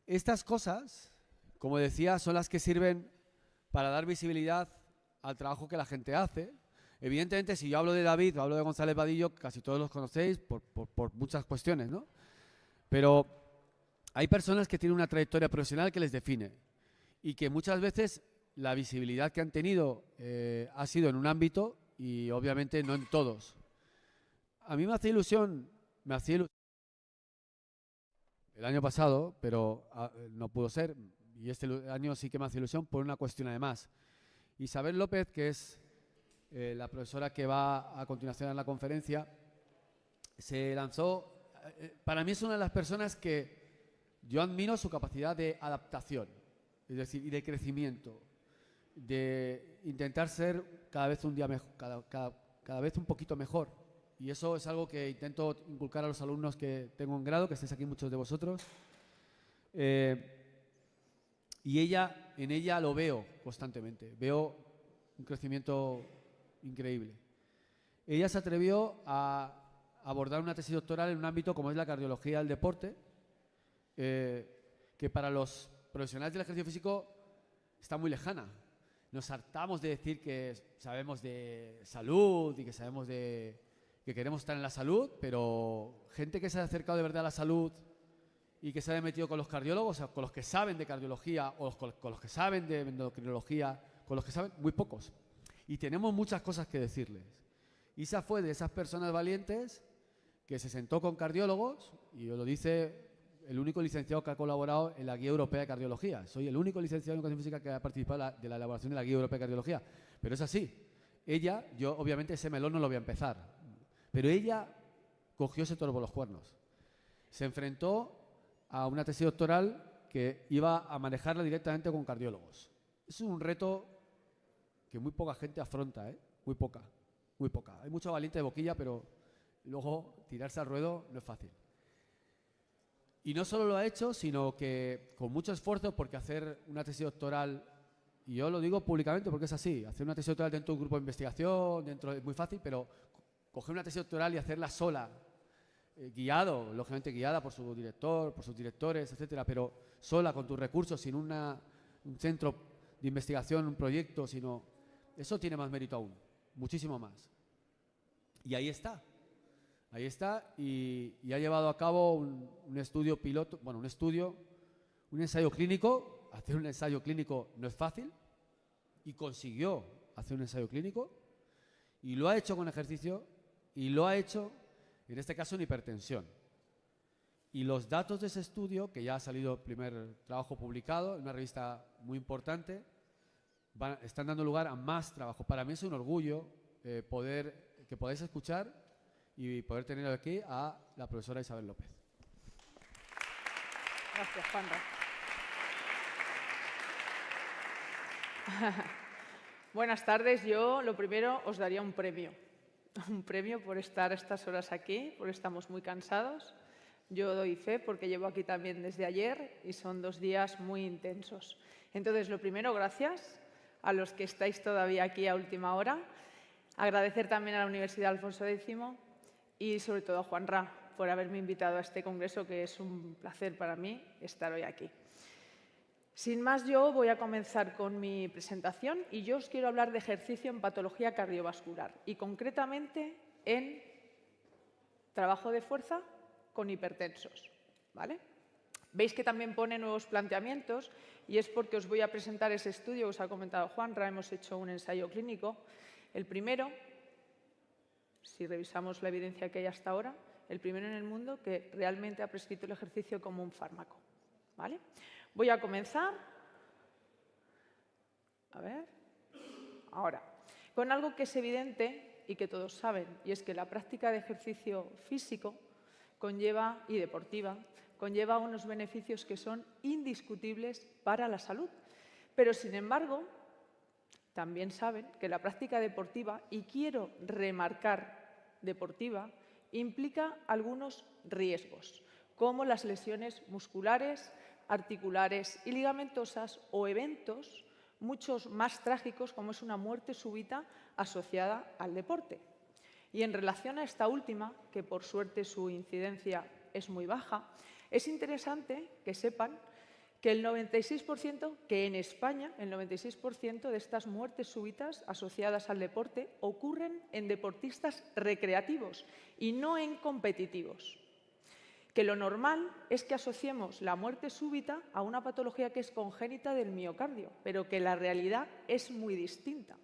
Estas cosas, como decía, son las que sirven para dar visibilidad al trabajo que la gente hace. Evidentemente, si yo hablo de David o hablo de González Vadillo, casi todos los conocéis por muchas cuestiones, ¿no? Pero hay personas que tienen una trayectoria profesional que les define y que muchas veces la visibilidad que han tenido ha sido en un ámbito y obviamente no en todos. A mí me hacía ilusión el año pasado, pero no pudo ser, y este año sí que me hace ilusión por una cuestión además. Isabel López, que es la profesora que va a continuación en la conferencia, se lanzó, para mí es una de las personas que yo admiro su capacidad de adaptación, es decir, y de crecimiento, de intentar ser cada vez un día mejor, cada vez un poquito mejor. Y eso es algo que intento inculcar a los alumnos que tengo en grado, que estáis aquí muchos de vosotros. Y en ella lo veo constantemente, veo un crecimiento increíble. Ella se atrevió a abordar una tesis doctoral en un ámbito como es la cardiología del deporte, que para los profesionales del ejercicio físico está muy lejana. Nos hartamos de decir que sabemos de salud y que sabemos que queremos estar en la salud, pero gente que se ha acercado de verdad a la salud y que se ha metido con los cardiólogos, o sea, con los que saben de cardiología o con los que saben de endocrinología, con los que saben, muy pocos. Y tenemos muchas cosas que decirles. Isa fue de esas personas valientes que se sentó con cardiólogos, y lo dice el único licenciado que ha colaborado en la Guía Europea de Cardiología. Soy el único licenciado en Educación Física que ha participado de la elaboración de la Guía Europea de Cardiología. Pero es así. Ella, yo obviamente ese melón no lo voy a empezar, pero ella cogió ese toro por los cuernos. Se enfrentó a una tesis doctoral que iba a manejarla directamente con cardiólogos. Es un reto que muy poca gente afronta, ¿eh? Muy poca. Hay mucho valiente de boquilla, pero luego tirarse al ruedo no es fácil. Y no solo lo ha hecho, sino que con mucho esfuerzo, porque hacer una tesis doctoral, y yo lo digo públicamente porque es así, hacer una tesis doctoral dentro de un grupo de investigación, es muy fácil, pero coger una tesis doctoral y hacerla sola, lógicamente guiada por su director, por sus directores, etcétera, pero sola, con tus recursos, sin un centro de investigación, un proyecto, eso tiene más mérito aún, muchísimo más. Y ahí está, y ha llevado a cabo un estudio piloto, un ensayo clínico. Hacer un ensayo clínico no es fácil, y consiguió hacer un ensayo clínico, y lo ha hecho con ejercicio, y lo ha hecho, en este caso, en hipertensión. Y los datos de ese estudio, que ya ha salido el primer trabajo publicado en una revista muy importante, están dando lugar a más trabajo. Para mí es un orgullo que podáis escuchar y poder tener aquí a la profesora Isabel López. Gracias, Juanra. Buenas tardes. Yo, lo primero, os daría un premio. Un premio por estar estas horas aquí, porque estamos muy cansados. Yo doy fe porque llevo aquí también desde ayer y son 2 días muy intensos. Entonces, lo primero, gracias a los que estáis todavía aquí a última hora. Agradecer también a la Universidad Alfonso X y sobre todo a Juanra por haberme invitado a este congreso, que es un placer para mí estar hoy aquí. Sin más, yo voy a comenzar con mi presentación y yo os quiero hablar de ejercicio en patología cardiovascular y concretamente en trabajo de fuerza con hipertensos, ¿vale? Veis que también pone nuevos planteamientos y es porque os voy a presentar ese estudio que os ha comentado Juanra. Hemos hecho un ensayo clínico. El primero, si revisamos la evidencia que hay hasta ahora, el primero en el mundo que realmente ha prescrito el ejercicio como un fármaco, ¿vale? Voy a comenzar, ahora, con algo que es evidente y que todos saben, y es que la práctica de ejercicio físico y deportiva conlleva unos beneficios que son indiscutibles para la salud. Pero, sin embargo, también saben que la práctica deportiva, y quiero remarcar deportiva, implica algunos riesgos, como las lesiones musculares, articulares y ligamentosas o eventos muchos más trágicos como es una muerte súbita asociada al deporte. Y en relación a esta última, que por suerte su incidencia es muy baja, es interesante que sepan que el 96%, que en España el 96% de estas muertes súbitas asociadas al deporte ocurren en deportistas recreativos y no en competitivos. Que lo normal es que asociemos la muerte súbita a una patología que es congénita del miocardio, pero que la realidad es muy distinta.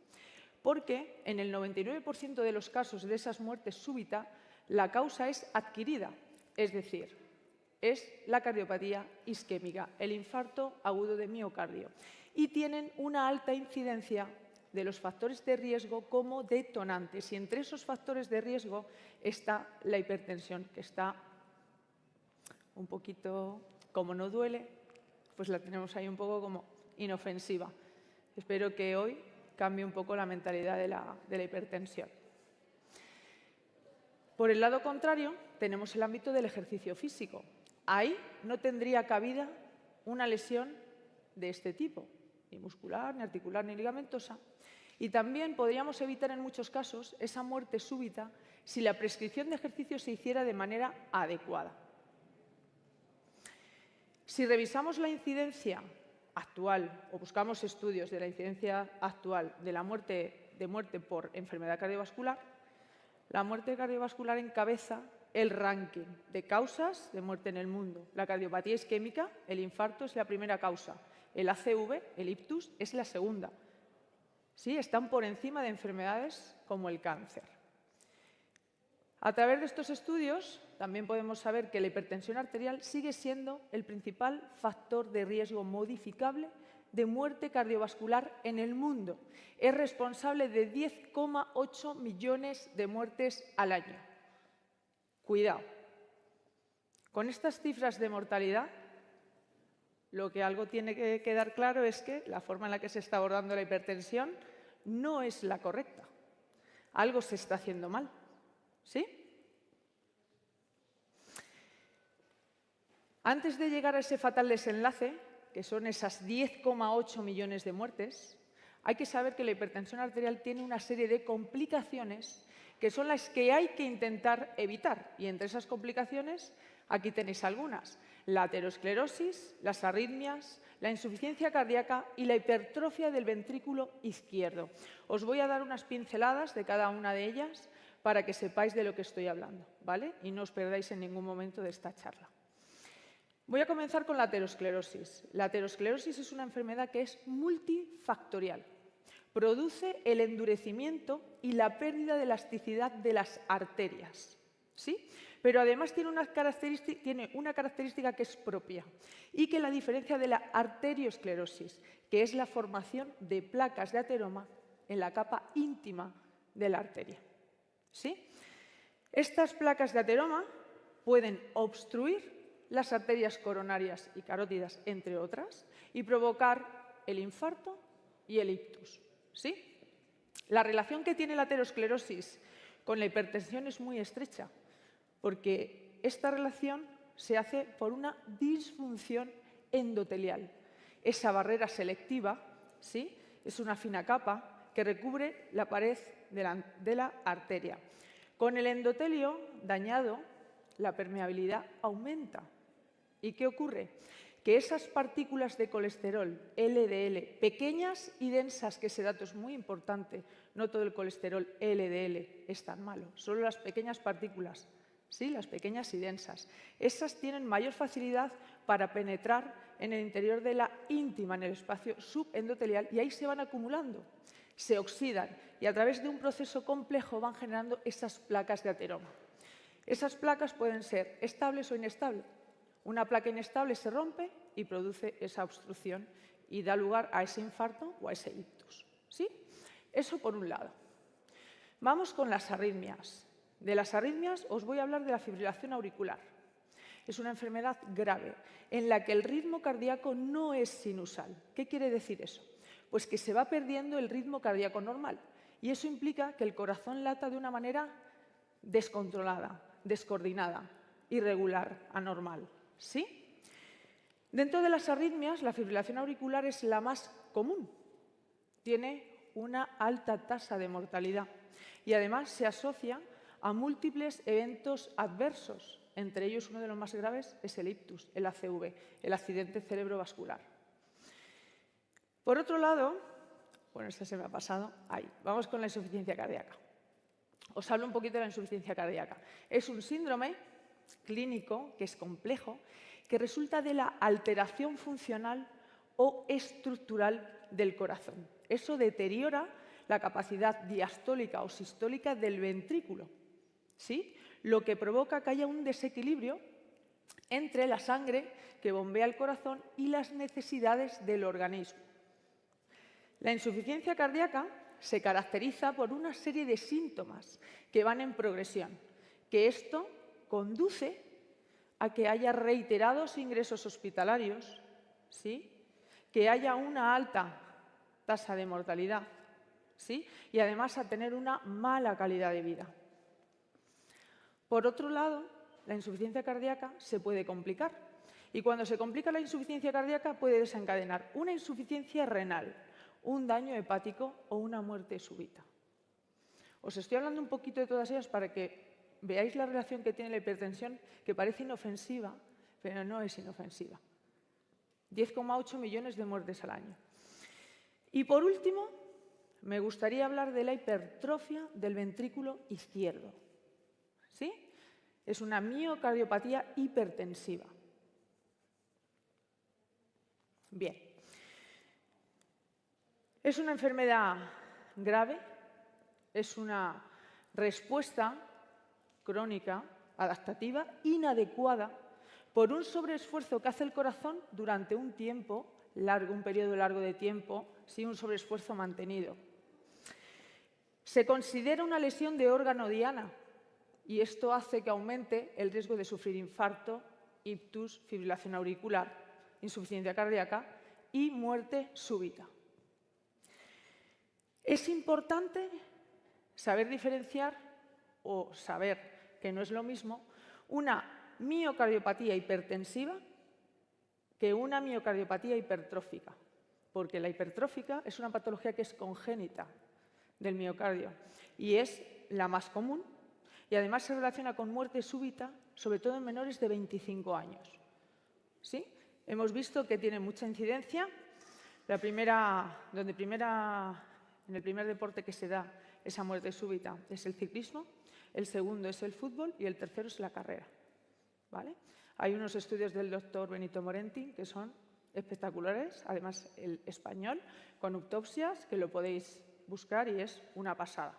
Porque en el 99% de los casos de esas muertes súbitas, la causa es adquirida, es decir, es la cardiopatía isquémica, el infarto agudo de miocardio, y tienen una alta incidencia de los factores de riesgo como detonantes. Y entre esos factores de riesgo está la hipertensión, que está un poquito, como no duele, pues la tenemos ahí un poco como inofensiva. Espero que hoy cambie un poco la mentalidad de la hipertensión. Por el lado contrario, tenemos el ámbito del ejercicio físico. Ahí no tendría cabida una lesión de este tipo, ni muscular, ni articular, ni ligamentosa. Y también podríamos evitar en muchos casos esa muerte súbita si la prescripción de ejercicio se hiciera de manera adecuada. Si revisamos la incidencia actual o buscamos estudios de la incidencia actual de la muerte por enfermedad cardiovascular, la muerte cardiovascular encabeza el ranking de causas de muerte en el mundo. La cardiopatía isquémica, el infarto, es la primera causa. El ACV, el ictus, es la segunda. ¿Sí? Están por encima de enfermedades como el cáncer. A través de estos estudios también podemos saber que la hipertensión arterial sigue siendo el principal factor de riesgo modificable de muerte cardiovascular en el mundo. Es responsable de 10,8 millones de muertes al año. Cuidado. Con estas cifras de mortalidad, lo que algo tiene que quedar claro es que la forma en la que se está abordando la hipertensión no es la correcta. Algo se está haciendo mal. ¿Sí? Antes de llegar a ese fatal desenlace, que son esas 10,8 millones de muertes, hay que saber que la hipertensión arterial tiene una serie de complicaciones que son las que hay que intentar evitar. Y entre esas complicaciones, aquí tenéis algunas: la aterosclerosis, las arritmias, la insuficiencia cardíaca y la hipertrofia del ventrículo izquierdo. Os voy a dar unas pinceladas de cada una de ellas para que sepáis de lo que estoy hablando, ¿vale? Y no os perdáis en ningún momento de esta charla. Voy a comenzar con la aterosclerosis. La aterosclerosis es una enfermedad que es multifactorial. Produce el endurecimiento y la pérdida de elasticidad de las arterias, ¿sí? Pero además tiene una característica que es propia y que la diferencia de la arteriosclerosis, que es la formación de placas de ateroma en la capa íntima de la arteria. ¿Sí? Estas placas de ateroma pueden obstruir las arterias coronarias y carótidas, entre otras, y provocar el infarto y el ictus. ¿Sí? La relación que tiene la aterosclerosis con la hipertensión es muy estrecha, porque esta relación se hace por una disfunción endotelial. Esa barrera selectiva, ¿sí?, es una fina capa que recubre la pared de la arteria. Con el endotelio dañado, la permeabilidad aumenta. ¿Y qué ocurre? Que esas partículas de colesterol LDL, pequeñas y densas, que ese dato es muy importante, no todo el colesterol LDL es tan malo, solo las pequeñas partículas, ¿sí?, las pequeñas y densas, esas tienen mayor facilidad para penetrar en el interior de la íntima, en el espacio subendotelial, y ahí se van acumulando, se oxidan y a través de un proceso complejo van generando esas placas de ateroma. Esas placas pueden ser estables o inestables. Una placa inestable se rompe y produce esa obstrucción y da lugar a ese infarto o a ese ictus. ¿Sí? Eso por un lado. Vamos con las arritmias. De las arritmias os voy a hablar de la fibrilación auricular. Es una enfermedad grave en la que el ritmo cardíaco no es sinusal. ¿Qué quiere decir eso? Pues que se va perdiendo el ritmo cardíaco normal y eso implica que el corazón lata de una manera descontrolada, descoordinada, irregular, anormal. ¿Sí? Dentro de las arritmias, la fibrilación auricular es la más común. Tiene una alta tasa de mortalidad y además se asocia a múltiples eventos adversos. Entre ellos, uno de los más graves es el ictus, el ACV, el accidente cerebrovascular. Por otro lado, bueno, este se me ha pasado, ahí, vamos con la insuficiencia cardíaca. Os hablo un poquito de la insuficiencia cardíaca. Es un síndrome clínico que es complejo, que resulta de la alteración funcional o estructural del corazón. Eso deteriora la capacidad diastólica o sistólica del ventrículo, ¿sí? Lo que provoca que haya un desequilibrio entre la sangre que bombea el corazón y las necesidades del organismo. La insuficiencia cardíaca se caracteriza por una serie de síntomas que van en progresión, que esto conduce a que haya reiterados ingresos hospitalarios, ¿sí? Que haya una alta tasa de mortalidad, ¿sí? Y además a tener una mala calidad de vida. Por otro lado, la insuficiencia cardíaca se puede complicar. Y cuando se complica la insuficiencia cardíaca puede desencadenar una insuficiencia renal, un daño hepático o una muerte súbita. Os estoy hablando un poquito de todas ellas para que veáis la relación que tiene la hipertensión, que parece inofensiva, pero no es inofensiva. 10,8 millones de muertes al año. Y por último, me gustaría hablar de la hipertrofia del ventrículo izquierdo. ¿Sí? Es una miocardiopatía hipertensiva. Bien. Es una enfermedad grave, es una respuesta crónica, adaptativa, inadecuada, por un sobreesfuerzo que hace el corazón durante un tiempo largo, un periodo largo de tiempo, sí, un sobreesfuerzo mantenido. Se considera una lesión de órgano diana y esto hace que aumente el riesgo de sufrir infarto, ictus, fibrilación auricular, insuficiencia cardíaca y muerte súbita. Es importante saber diferenciar o saber que no es lo mismo una miocardiopatía hipertensiva que una miocardiopatía hipertrófica, porque la hipertrófica es una patología que es congénita del miocardio y es la más común y además se relaciona con muerte súbita, sobre todo en menores de 25 años. ¿Sí? Hemos visto que tiene mucha incidencia. En el primer deporte que se da esa muerte súbita es el ciclismo, el segundo es el fútbol y el tercero es la carrera. ¿Vale? Hay unos estudios del doctor Benito Morenti que son espectaculares, además el español, con autopsias, que lo podéis buscar y es una pasada.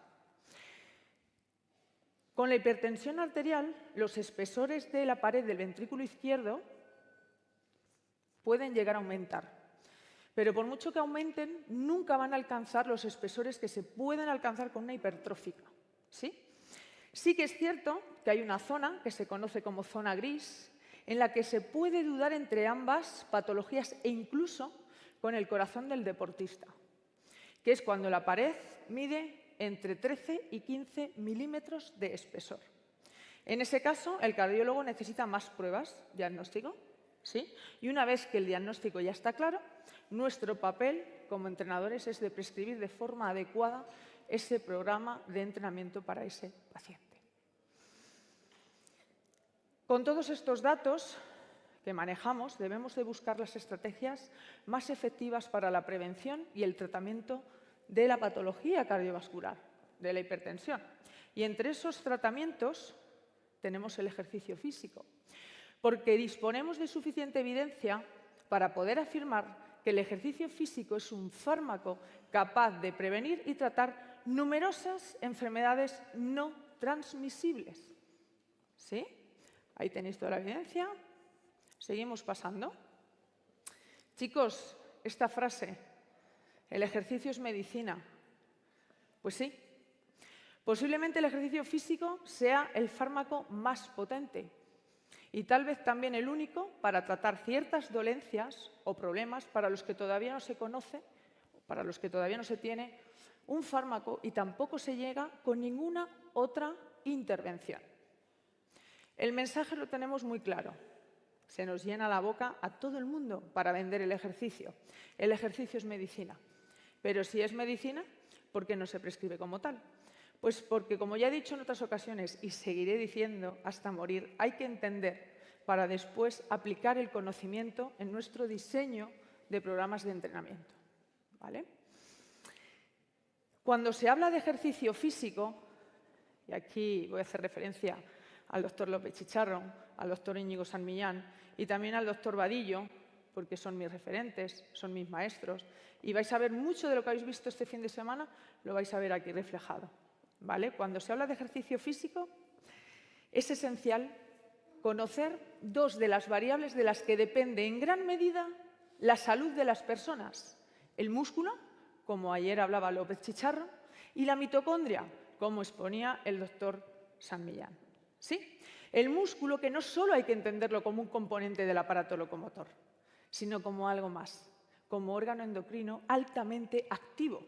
Con la hipertensión arterial, los espesores de la pared del ventrículo izquierdo pueden llegar a aumentar. Pero por mucho que aumenten, nunca van a alcanzar los espesores que se pueden alcanzar con una hipertrófica. ¿Sí? Sí que es cierto que hay una zona que se conoce como zona gris, en la que se puede dudar entre ambas patologías e incluso con el corazón del deportista, que es cuando la pared mide entre 13 y 15 milímetros de espesor. En ese caso, el cardiólogo necesita más pruebas diagnóstico, ¿sí? Y una vez que el diagnóstico ya está claro, nuestro papel como entrenadores es de prescribir de forma adecuada ese programa de entrenamiento para ese paciente. Con todos estos datos que manejamos, debemos de buscar las estrategias más efectivas para la prevención y el tratamiento de la patología cardiovascular, de la hipertensión. Y entre esos tratamientos tenemos el ejercicio físico, porque disponemos de suficiente evidencia para poder afirmar que el ejercicio físico es un fármaco capaz de prevenir y tratar numerosas enfermedades no transmisibles. ¿Sí? Ahí tenéis toda la evidencia. Seguimos pasando. Chicos, esta frase, el ejercicio es medicina. Pues sí. Posiblemente el ejercicio físico sea el fármaco más potente y tal vez también el único para tratar ciertas dolencias o problemas para los que todavía no se conoce, para los que todavía no se tiene un fármaco y tampoco se llega con ninguna otra intervención. El mensaje lo tenemos muy claro. Se nos llena la boca a todo el mundo para vender el ejercicio. El ejercicio es medicina. Pero si es medicina, ¿por qué no se prescribe como tal? Pues porque, como ya he dicho en otras ocasiones y seguiré diciendo hasta morir, hay que entender para después aplicar el conocimiento en nuestro diseño de programas de entrenamiento, ¿vale? Cuando se habla de ejercicio físico, y aquí voy a hacer referencia al doctor López Chicharro, al doctor Íñigo San Millán y también al doctor Vadillo, porque son mis referentes, son mis maestros, y vais a ver mucho de lo que habéis visto este fin de semana, lo vais a ver aquí reflejado, ¿vale? Cuando se habla de ejercicio físico, es esencial conocer dos de las variables de las que depende en gran medida la salud de las personas: el músculo, como ayer hablaba López Chicharro, y la mitocondria, como exponía el doctor San Millán. ¿Sí? El músculo, que no solo hay que entenderlo como un componente del aparato locomotor, sino como algo más, como órgano endocrino altamente activo,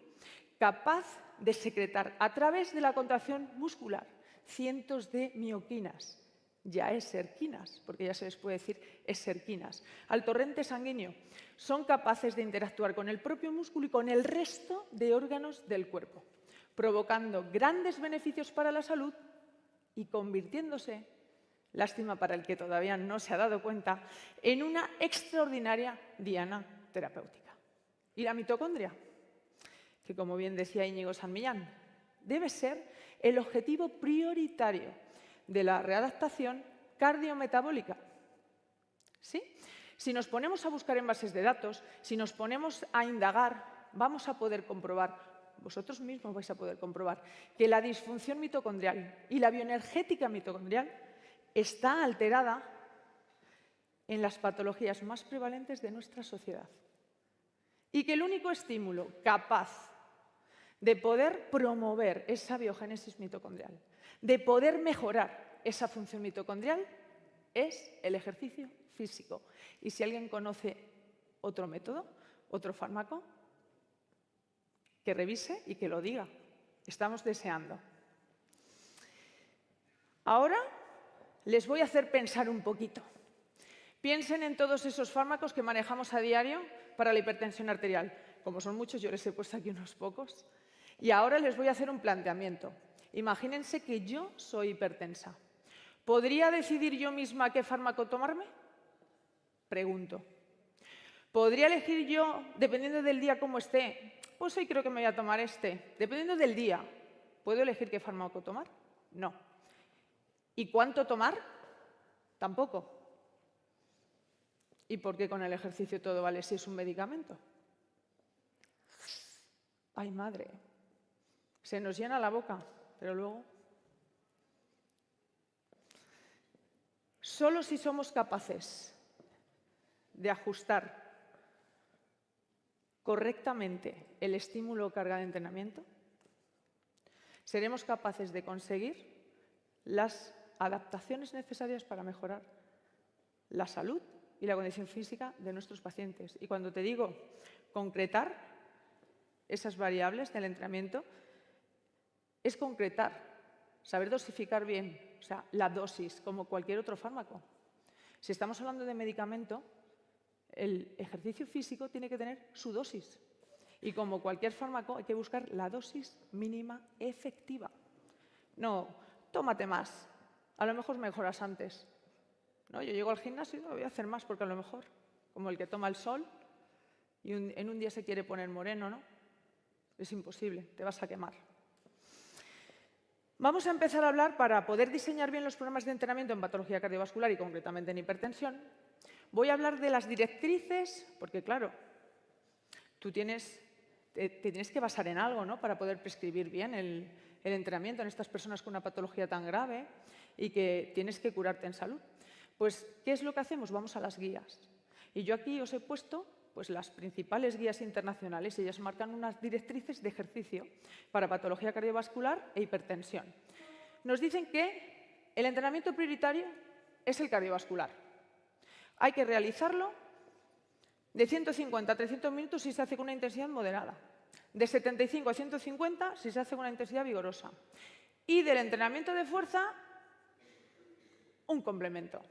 capaz de secretar a través de la contracción muscular cientos de mioquinas, ya eserquinas, porque ya se les puede decir eserquinas, al torrente sanguíneo. Son capaces de interactuar con el propio músculo y con el resto de órganos del cuerpo, provocando grandes beneficios para la salud y convirtiéndose, lástima para el que todavía no se ha dado cuenta, en una extraordinaria diana terapéutica. ¿Y la mitocondria? Que, como bien decía Íñigo San Millán, debe ser el objetivo prioritario de la readaptación cardiometabólica. ¿Sí? Si nos ponemos a buscar en bases de datos, si nos ponemos a indagar, vamos a poder comprobar, vosotros mismos vais a poder comprobar, que la disfunción mitocondrial y la bioenergética mitocondrial está alterada en las patologías más prevalentes de nuestra sociedad. Y que el único estímulo capaz de poder promover esa biogénesis mitocondrial, de poder mejorar esa función mitocondrial, es el ejercicio físico. Y si alguien conoce otro método, otro fármaco, que revise y que lo diga. Estamos deseando. Ahora les voy a hacer pensar un poquito. Piensen en todos esos fármacos que manejamos a diario para la hipertensión arterial. Como son muchos, yo les he puesto aquí unos pocos. Y ahora les voy a hacer un planteamiento. Imagínense que yo soy hipertensa. ¿Podría decidir yo misma qué fármaco tomarme? Pregunto. ¿Podría elegir yo, dependiendo del día como esté? Pues hoy creo que me voy a tomar este. Dependiendo del día, ¿puedo elegir qué fármaco tomar? No. ¿Y cuánto tomar? Tampoco. ¿Y por qué con el ejercicio todo vale si es un medicamento? ¡Ay, madre! Se nos llena la boca, pero luego... Solo si somos capaces de ajustar correctamente el estímulo o carga de entrenamiento, seremos capaces de conseguir las adaptaciones necesarias para mejorar la salud y la condición física de nuestros pacientes. Y cuando te digo concretar esas variables del entrenamiento, es concretar, saber dosificar bien, o sea, la dosis, como cualquier otro fármaco. Si estamos hablando de medicamento, el ejercicio físico tiene que tener su dosis. Y como cualquier fármaco, hay que buscar la dosis mínima efectiva. No, tómate más. A lo mejor mejoras antes. ¿No? Yo llego al gimnasio y voy a hacer más porque a lo mejor, como el que toma el sol y en un día se quiere poner moreno, ¿no? Es imposible, te vas a quemar. Vamos a empezar a hablar, para poder diseñar bien los programas de entrenamiento en patología cardiovascular y concretamente en hipertensión. Voy a hablar de las directrices, porque claro, tú te tienes que basar en algo, ¿no?, para poder prescribir bien el entrenamiento en estas personas con una patología tan grave y que tienes que curarte en salud. Pues, ¿qué es lo que hacemos? Vamos a las guías. Y yo aquí os he puesto pues, las principales guías internacionales. Ellas marcan unas directrices de ejercicio para patología cardiovascular e hipertensión. Nos dicen que el entrenamiento prioritario es el cardiovascular. Hay que realizarlo de 150 a 300 minutos si se hace con una intensidad moderada, de 75 a 150 si se hace con una intensidad vigorosa, y del entrenamiento de fuerza, un complemento.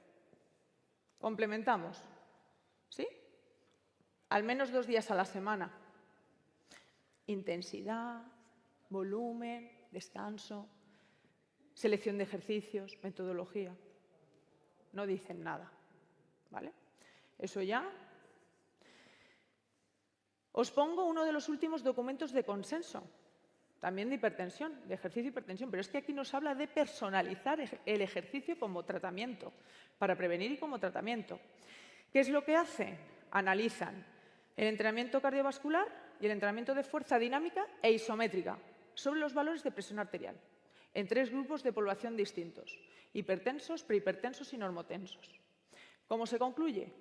Complementamos, ¿sí? Al menos 2 días a la semana. Intensidad, volumen, descanso, selección de ejercicios, metodología. No dicen nada, ¿vale? Eso ya. Os pongo uno de los últimos documentos de consenso, también de hipertensión, de ejercicio de hipertensión, pero es que aquí nos habla de personalizar el ejercicio como tratamiento, para prevenir y como tratamiento. ¿Qué es lo que hace? Analizan el entrenamiento cardiovascular y el entrenamiento de fuerza dinámica e isométrica sobre los valores de presión arterial en 3 grupos de población distintos: hipertensos, prehipertensos y normotensos. ¿Cómo se concluye?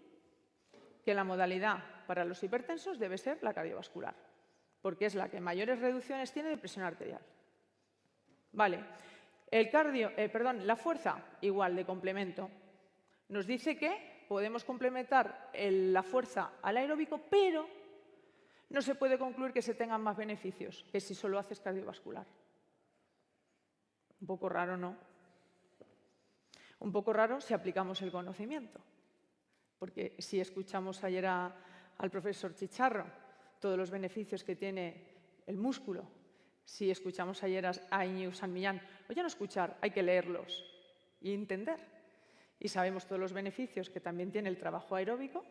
Que la modalidad para los hipertensos debe ser la cardiovascular, porque es la que mayores reducciones tiene de presión arterial. Vale, la fuerza, igual, de complemento. Nos dice que podemos complementar la fuerza al aeróbico, pero no se puede concluir que se tengan más beneficios que si solo haces cardiovascular. Un poco raro, ¿no? Un poco raro si aplicamos el conocimiento. Porque si escuchamos ayer al profesor Chicharro todos los beneficios que tiene el músculo, si escuchamos ayer a Íñigo San Millán, o ya no escuchar, hay que leerlos y entender. Y sabemos todos los beneficios que también tiene el trabajo aeróbico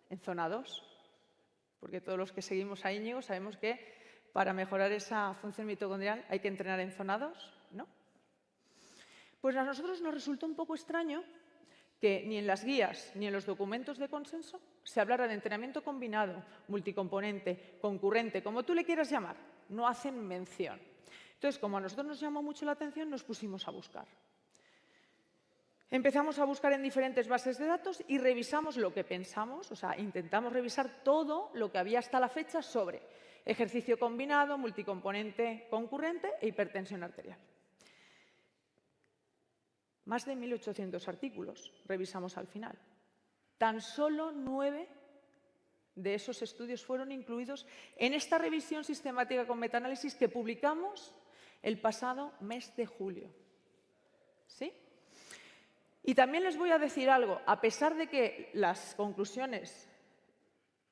en zona 2, porque todos los que seguimos a Íñigo sabemos que para mejorar esa función mitocondrial hay que entrenar en zona 2, ¿no? Pues a nosotros nos resultó un poco extraño que ni en las guías ni en los documentos de consenso se hablara de entrenamiento combinado, multicomponente, concurrente, como tú le quieras llamar. No hacen mención. Entonces, como a nosotros nos llamó mucho la atención, nos pusimos a buscar. Empezamos a buscar en diferentes bases de datos y revisamos lo que pensamos, o sea, intentamos revisar todo lo que había hasta la fecha sobre ejercicio combinado, multicomponente concurrente e hipertensión arterial. Más de 1.800 artículos revisamos al final. Tan solo 9 de esos estudios fueron incluidos en esta revisión sistemática con metaanálisis que publicamos el pasado mes de julio. ¿Sí? Y también les voy a decir algo. A pesar de que las conclusiones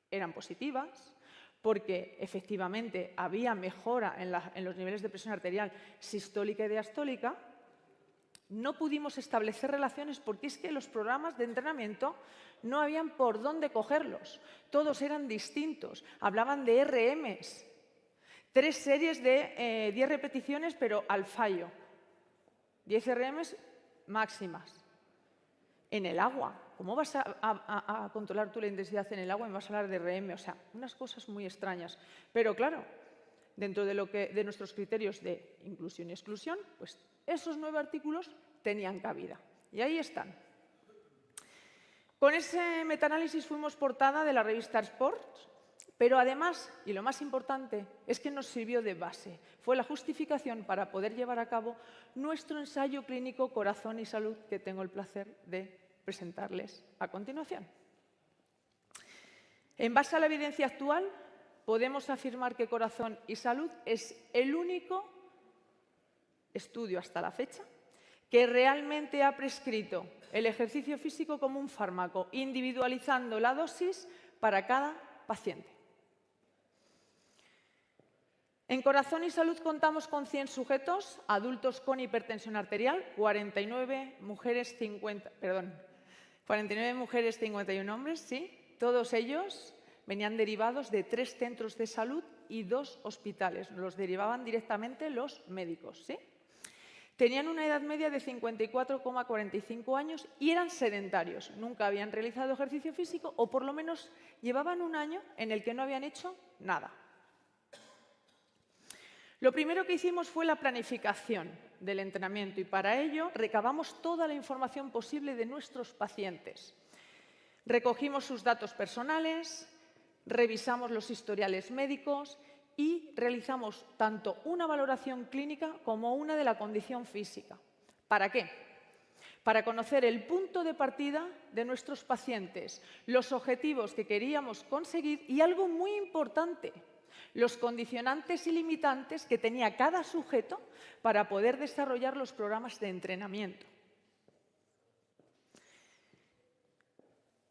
eran positivas, porque efectivamente había mejora en los niveles de presión arterial sistólica y diastólica, no pudimos establecer relaciones porque es que los programas de entrenamiento no habían por dónde cogerlos. Todos eran distintos. Hablaban de RMs. 3 series de 10 repeticiones, pero al fallo. 10 RMs máximas. En el agua. ¿Cómo vas a controlar tú la intensidad en el agua y vas a hablar de RM? O sea, unas cosas muy extrañas. Pero claro, dentro de nuestros criterios de inclusión y exclusión, pues esos 9 artículos tenían cabida. Y ahí están. Con ese metaanálisis fuimos portada de la revista Sports, pero además, y lo más importante, es que nos sirvió de base. Fue la justificación para poder llevar a cabo nuestro ensayo clínico Corazón y Salud, que tengo el placer de presentarles a continuación. En base a la evidencia actual, podemos afirmar que Corazón y Salud es el único estudio hasta la fecha que realmente ha prescrito el ejercicio físico como un fármaco, individualizando la dosis para cada paciente. En Corazón y Salud contamos con 100 sujetos, adultos con hipertensión arterial, 49 mujeres, 51 hombres, sí. Todos ellos venían derivados de 3 centros de salud y 2 hospitales. Los derivaban directamente los médicos, ¿sí? Tenían una edad media de 54,45 años y eran sedentarios. Nunca habían realizado ejercicio físico o por lo menos llevaban un año en el que no habían hecho nada. Lo primero que hicimos fue la planificación del entrenamiento y para ello recabamos toda la información posible de nuestros pacientes. Recogimos sus datos personales, revisamos los historiales médicos y realizamos tanto una valoración clínica como una de la condición física. ¿Para qué? Para conocer el punto de partida de nuestros pacientes, los objetivos que queríamos conseguir y algo muy importante, los condicionantes y limitantes que tenía cada sujeto para poder desarrollar los programas de entrenamiento.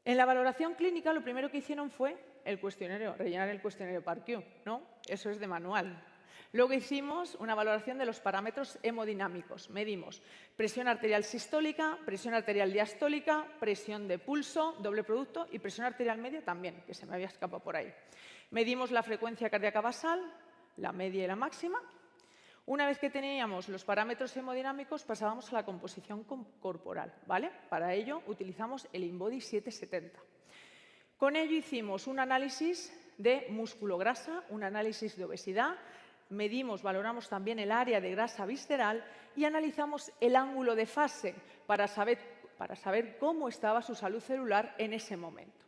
En la valoración clínica lo primero que hicieron fue el cuestionario, rellenar el cuestionario PARQ, ¿no? Eso es de manual. Luego hicimos una valoración de los parámetros hemodinámicos. Medimos presión arterial sistólica, presión arterial diastólica, presión de pulso, doble producto y presión arterial media también, que se me había escapado por ahí. Medimos la frecuencia cardíaca basal, la media y la máxima. Una vez que teníamos los parámetros hemodinámicos, pasábamos a la composición corporal, ¿vale? Para ello utilizamos el InBody 770. Con ello hicimos un análisis de músculo-grasa, un análisis de obesidad, medimos, valoramos también el área de grasa visceral y analizamos el ángulo de fase para saber cómo estaba su salud celular en ese momento.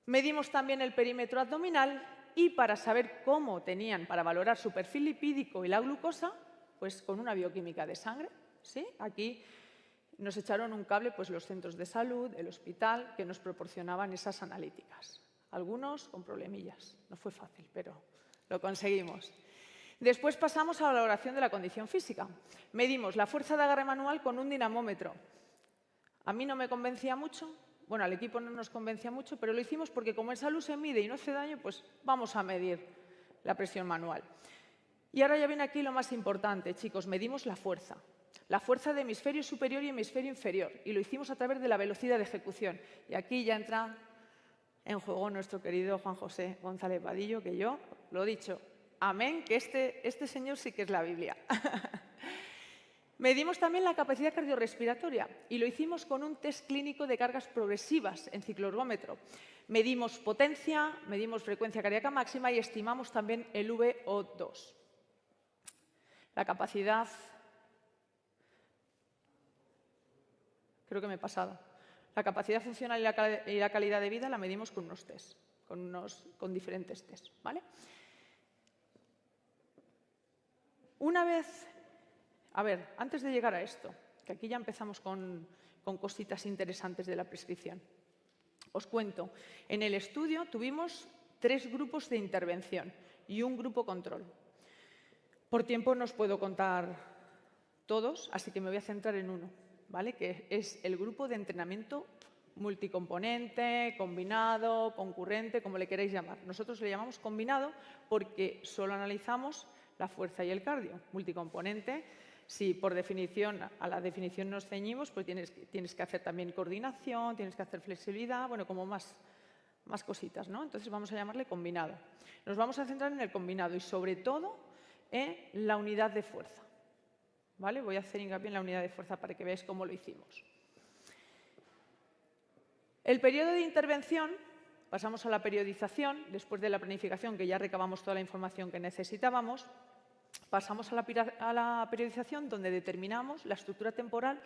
Medimos también el perímetro abdominal y para saber cómo tenían, para valorar su perfil lipídico y la glucosa, pues con una bioquímica de sangre, ¿sí? Aquí nos echaron un cable pues los centros de salud, el hospital, que nos proporcionaban esas analíticas. Algunos con problemillas, no fue fácil, pero lo conseguimos. Después pasamos a la valoración de la condición física. Medimos la fuerza de agarre manual con un dinamómetro. A mí no me convencía mucho, bueno, al equipo no nos convencía mucho, pero lo hicimos porque como en salud se mide y no hace daño, pues vamos a medir la presión manual. Y ahora ya viene aquí lo más importante, chicos, medimos la fuerza de hemisferio superior y hemisferio inferior, y lo hicimos a través de la velocidad de ejecución. Y aquí ya entra en juego nuestro querido Juan José González Vadillo, que yo lo he dicho, amén, que este señor sí que es la Biblia. Medimos también la capacidad cardiorrespiratoria y lo hicimos con un test clínico de cargas progresivas en cicloergómetro. Medimos potencia, medimos frecuencia cardíaca máxima y estimamos también el VO2. La capacidad, creo que me he pasado. La capacidad funcional y la calidad de vida la medimos con unos test, con diferentes test, ¿vale? Una vez, a ver, antes de llegar a esto, que aquí ya empezamos con cositas interesantes de la prescripción, os cuento, en el estudio tuvimos 3 grupos de intervención y un grupo control. Por tiempo no os puedo contar todos, así que me voy a centrar en uno, ¿vale? Que es el grupo de entrenamiento multicomponente, combinado, concurrente, como le queráis llamar. Nosotros le llamamos combinado porque solo analizamos la fuerza y el cardio. Multicomponente, si por definición, a la definición nos ceñimos, pues tienes que hacer también coordinación, tienes que hacer flexibilidad, bueno, como más cositas, ¿no? Entonces vamos a llamarle combinado. Nos vamos a centrar en el combinado y sobre todo en la unidad de fuerza. ¿Vale? Voy a hacer hincapié en la unidad de fuerza para que veáis cómo lo hicimos. El periodo de intervención, pasamos a la periodización, después de la planificación, que ya recabamos toda la información que necesitábamos, pasamos a la periodización, donde determinamos la estructura temporal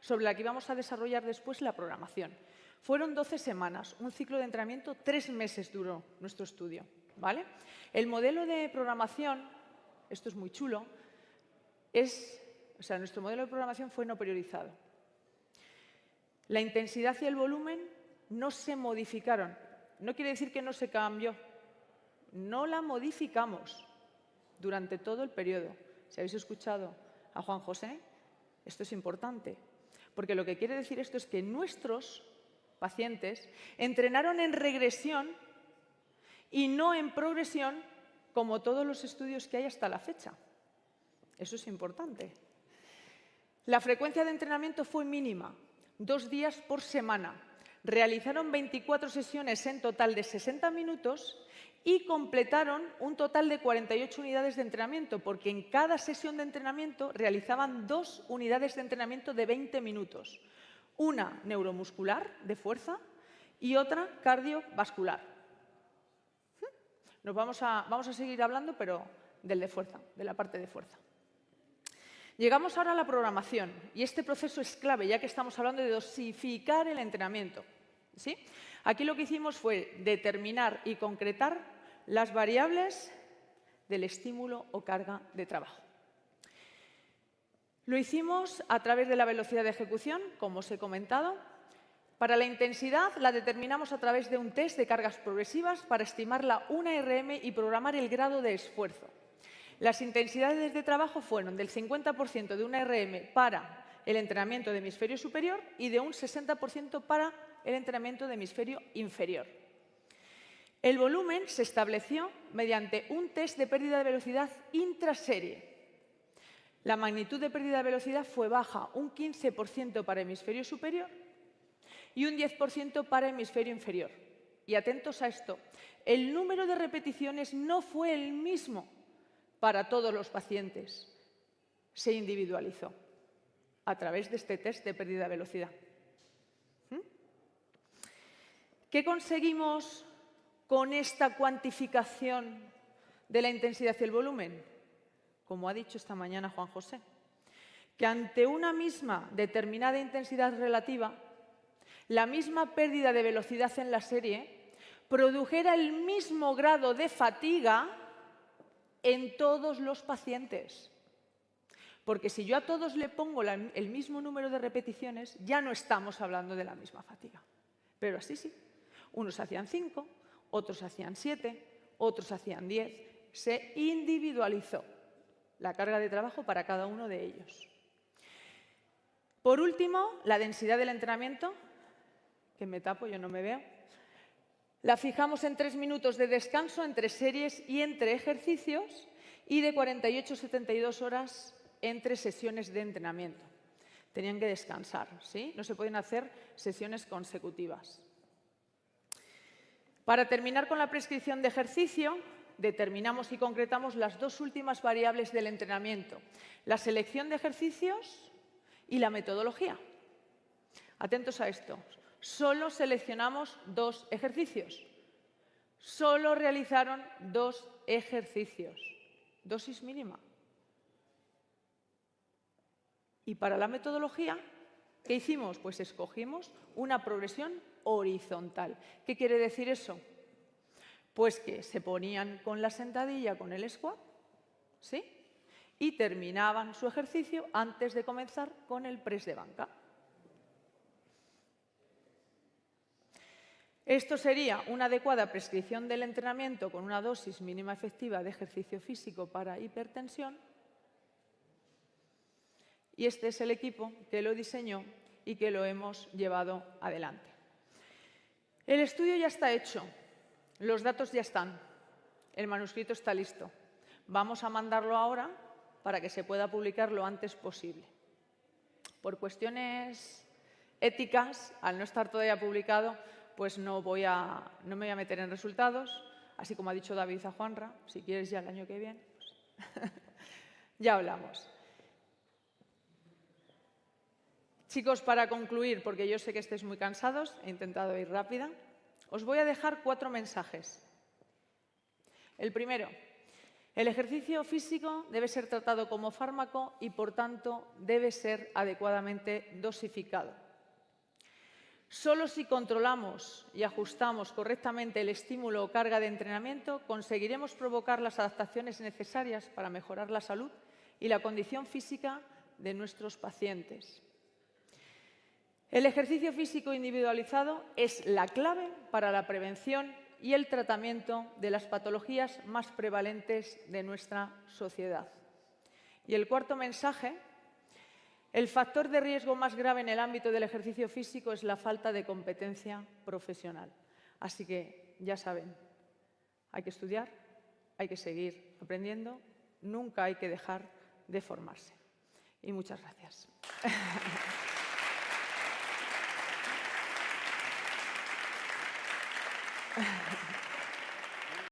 sobre la que íbamos a desarrollar después la programación. Fueron 12 semanas, un ciclo de entrenamiento, 3 meses duró nuestro estudio, ¿vale? El modelo de programación, esto es muy chulo, nuestro modelo de programación fue no priorizado. La intensidad y el volumen no se modificaron. No quiere decir que no se cambió. No la modificamos durante todo el periodo. Si habéis escuchado a Juan José, esto es importante. Porque lo que quiere decir esto es que nuestros pacientes entrenaron en regresión y no en progresión, como todos los estudios que hay hasta la fecha. Eso es importante. La frecuencia de entrenamiento fue mínima, 2 días por semana. Realizaron 24 sesiones en total de 60 minutos y completaron un total de 48 unidades de entrenamiento, porque en cada sesión de entrenamiento realizaban 2 unidades de entrenamiento de 20 minutos. Una neuromuscular, de fuerza, y otra cardiovascular. Vamos a seguir hablando, pero del de fuerza, de la parte de fuerza. Llegamos ahora a la programación, y este proceso es clave, ya que estamos hablando de dosificar el entrenamiento, ¿sí? Aquí lo que hicimos fue determinar y concretar las variables del estímulo o carga de trabajo. Lo hicimos a través de la velocidad de ejecución, como os he comentado. Para la intensidad la determinamos a través de un test de cargas progresivas para estimar la 1RM y programar el grado de esfuerzo. Las intensidades de trabajo fueron del 50% de una RM para el entrenamiento de hemisferio superior y de un 60% para el entrenamiento de hemisferio inferior. El volumen se estableció mediante un test de pérdida de velocidad intraserie. La magnitud de pérdida de velocidad fue baja, un 15% para hemisferio superior y un 10% para hemisferio inferior. Y atentos a esto, el número de repeticiones no fue el mismo para todos los pacientes. Se individualizó a través de este test de pérdida de velocidad. ¿Qué conseguimos con esta cuantificación de la intensidad y el volumen? Como ha dicho esta mañana Juan José, que ante una misma determinada intensidad relativa, la misma pérdida de velocidad en la serie produjera el mismo grado de fatiga en todos los pacientes. Porque si yo a todos le pongo el mismo número de repeticiones, ya no estamos hablando de la misma fatiga. Pero así sí. Unos hacían 5, otros hacían 7, otros hacían 10. Se individualizó la carga de trabajo para cada uno de ellos. Por último, la densidad del entrenamiento, que me tapo, yo no me veo, la fijamos en 3 minutos de descanso entre series y entre ejercicios y de 48 a 72 horas entre sesiones de entrenamiento. Tenían que descansar, ¿sí? No se pueden hacer sesiones consecutivas. Para terminar con la prescripción de ejercicio, determinamos y concretamos las dos últimas variables del entrenamiento, la selección de ejercicios y la metodología. Atentos a esto. Solo seleccionamos 2 ejercicios. Solo realizaron 2 ejercicios. Dosis mínima. Y para la metodología, ¿qué hicimos? Pues escogimos una progresión horizontal. ¿Qué quiere decir eso? Pues que se ponían con la sentadilla, con el squat, ¿sí? Y terminaban su ejercicio antes de comenzar con el press de banca. Esto sería una adecuada prescripción del entrenamiento con una dosis mínima efectiva de ejercicio físico para hipertensión. Y este es el equipo que lo diseñó y que lo hemos llevado adelante. El estudio ya está hecho, los datos ya están, el manuscrito está listo. Vamos a mandarlo ahora para que se pueda publicar lo antes posible. Por cuestiones éticas, al no estar todavía publicado, pues no me voy a meter en resultados, así como ha dicho David a Juanra, si quieres ya el año que viene, pues ya hablamos. Chicos, para concluir, porque yo sé que estáis muy cansados, he intentado ir rápida, os voy a dejar 4 mensajes. El primero, el ejercicio físico debe ser tratado como fármaco y, por tanto, debe ser adecuadamente dosificado. Solo si controlamos y ajustamos correctamente el estímulo o carga de entrenamiento, conseguiremos provocar las adaptaciones necesarias para mejorar la salud y la condición física de nuestros pacientes. El ejercicio físico individualizado es la clave para la prevención y el tratamiento de las patologías más prevalentes de nuestra sociedad. Y el cuarto mensaje, el factor de riesgo más grave en el ámbito del ejercicio físico es la falta de competencia profesional. Así que, ya saben, hay que estudiar, hay que seguir aprendiendo, nunca hay que dejar de formarse. Y muchas gracias.